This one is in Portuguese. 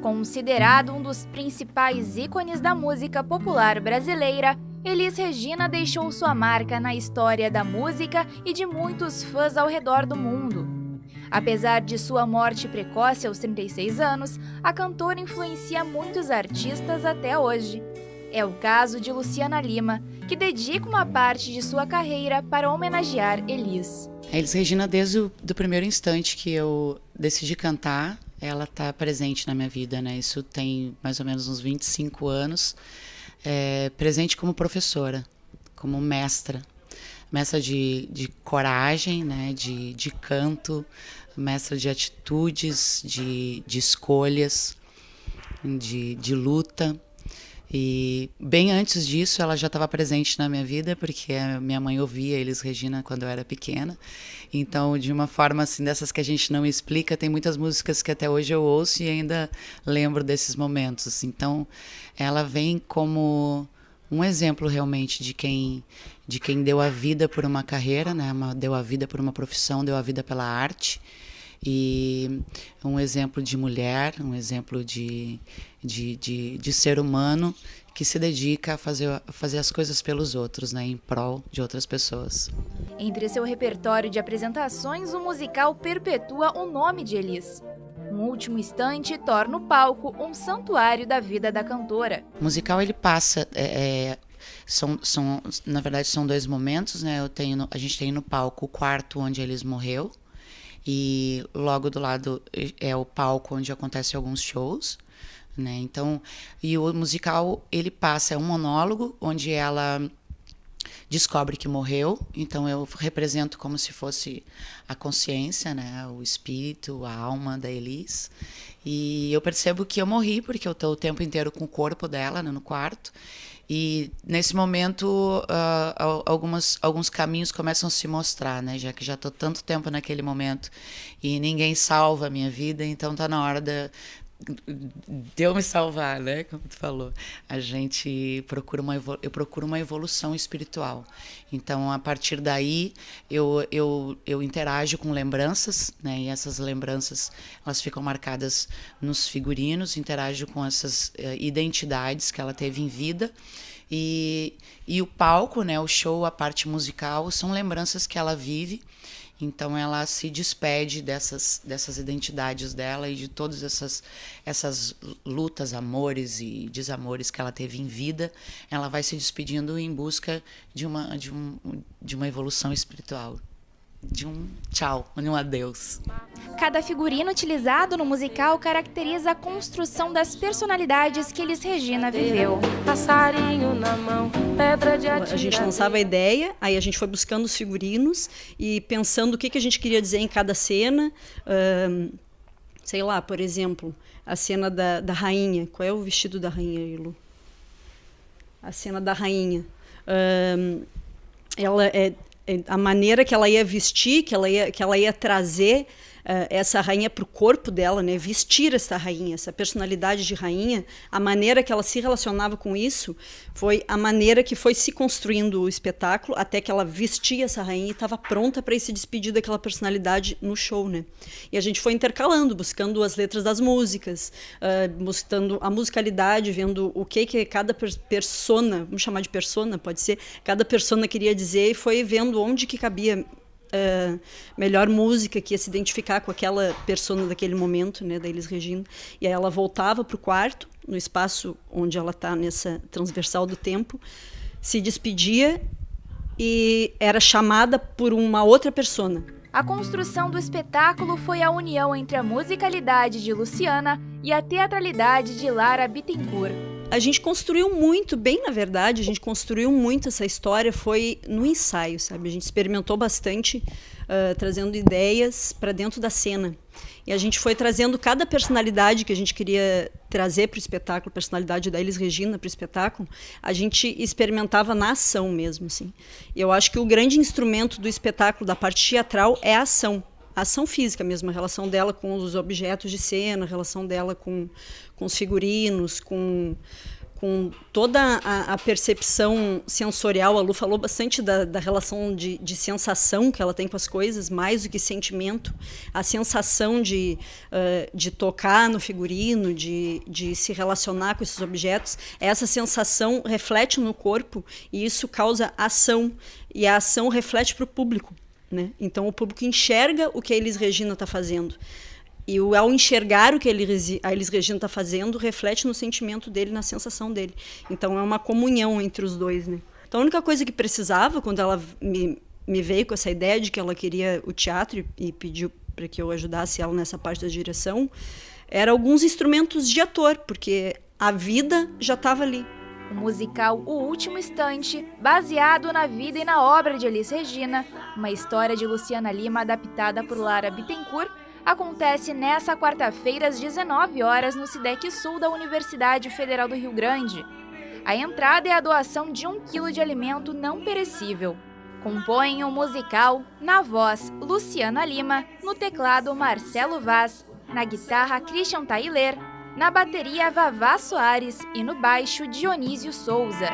Considerado um dos principais ícones da música popular brasileira, Elis Regina deixou sua marca na história da música e de muitos fãs ao redor do mundo. Apesar de sua morte precoce aos 36 anos, a cantora influencia muitos artistas até hoje. É o caso de Luciana Lima, que dedica uma parte de sua carreira para homenagear Elis. A Elis Regina, desde o primeiro instante que eu decidi cantar, ela está presente na minha vida, né? Isso tem mais ou menos uns 25 anos. Presente como professora, como mestra de coragem, né? de canto, mestra de atitudes, de escolhas, de luta. E bem antes disso ela já estava presente na minha vida, porque a minha mãe ouvia Elis Regina quando eu era pequena. Então, de uma forma assim, dessas que a gente não explica, tem muitas músicas que até hoje eu ouço e ainda lembro desses momentos. Então, ela vem como um exemplo realmente de quem deu a vida por uma carreira, né? Deu a vida por uma profissão, deu a vida pela arte. E um exemplo de mulher, um exemplo de ser humano que se dedica a fazer as coisas pelos outros, né, em prol de outras pessoas. Entre seu repertório de apresentações, o musical perpetua o nome de Elis. Um último instante torna o palco um santuário da vida da cantora. O musical, ele passa... na verdade, são dois momentos, né? A gente tem no palco o quarto onde Elis morreu, e logo do lado é o palco onde acontecem alguns shows, né? Então, e o musical, ele passa, é um monólogo onde ela descobre que morreu. Então eu represento como se fosse a consciência, né? O espírito, a alma da Elis. E eu percebo que eu morri porque eu estou o tempo inteiro com o corpo dela, né, no quarto. E nesse momento alguns caminhos começam a se mostrar, né? Já que já estou tanto tempo naquele momento e ninguém salva a minha vida, então está na hora de eu me salvar, né? Como tu falou, a gente eu procuro uma evolução espiritual. Então, a partir daí, eu interajo com lembranças, né? E essas lembranças, elas ficam marcadas nos figurinos, interajo com essas identidades que ela teve em vida. E o palco, né? O show, a parte musical, são lembranças que ela vive. Então ela se despede dessas identidades dela e de todas essas lutas, amores e desamores que ela teve em vida. Ela vai se despedindo em busca de uma evolução espiritual, de um tchau, de um adeus. Cada figurino utilizado no musical caracteriza a construção das personalidades que Elis Regina viveu. Passarinho na mão, pedra de atira. A gente lançava a ideia, aí a gente foi buscando os figurinos e pensando o que a gente queria dizer em cada cena. Sei lá, por exemplo, a cena da rainha. Qual é o vestido da rainha, Ilu? A cena da rainha. A maneira que ela ia vestir, que ela ia trazer essa rainha para o corpo dela, né? Vestir essa rainha, essa personalidade de rainha, a maneira que ela se relacionava com isso foi a maneira que foi se construindo o espetáculo até que ela vestia essa rainha e estava pronta para ir se despedir daquela personalidade no show, né? E a gente foi intercalando, buscando as letras das músicas, buscando a musicalidade, vendo o que cada persona, vamos chamar de persona, pode ser, cada persona queria dizer, e foi vendo onde que cabia melhor música que ia se identificar com aquela persona daquele momento, né, da Elis Regina. E aí ela voltava para o quarto, no espaço onde ela está nessa transversal do tempo, se despedia e era chamada por uma outra persona. A construção do espetáculo foi a união entre a musicalidade de Luciana e a teatralidade de Lara Bittencourt. A gente construiu muito, bem na verdade, a gente construiu muito essa história, foi no ensaio, sabe? A gente experimentou bastante, trazendo ideias para dentro da cena. E a gente foi trazendo cada personalidade que a gente queria trazer para o espetáculo, a personalidade da Elis Regina para o espetáculo, a gente experimentava na ação mesmo, assim. E eu acho que o grande instrumento do espetáculo, da parte teatral, é a ação física mesmo, a relação dela com os objetos de cena, a relação dela com os figurinos, com com toda a percepção sensorial. A Lu falou bastante da relação de sensação que ela tem com as coisas, mais do que sentimento. A sensação de tocar no figurino, de se relacionar com esses objetos. Essa sensação reflete no corpo e isso causa ação. E a ação reflete para o público, né? Então, o público enxerga o que a Elis Regina está fazendo. E ao enxergar o que a Elis Regina está fazendo, reflete no sentimento dele, na sensação dele. Então, é uma comunhão entre os dois, né? Então, a única coisa que precisava, quando ela me veio com essa ideia de que ela queria o teatro e pediu para que eu ajudasse ela nessa parte da direção, eram alguns instrumentos de ator, porque a vida já estava ali. O musical O Último Instante, baseado na vida e na obra de Elis Regina, uma história de Luciana Lima adaptada por Lara Bittencourt, acontece nesta quarta-feira às 19 horas no Cidec Sul da Universidade Federal do Rio Grande. A entrada é a doação de 1 quilo de alimento não perecível. Compõem o musical, na voz, Luciana Lima, no teclado, Marcelo Vaz, na guitarra, Christian Tailer, na bateria, Vavá Soares e no baixo, Dionísio Souza.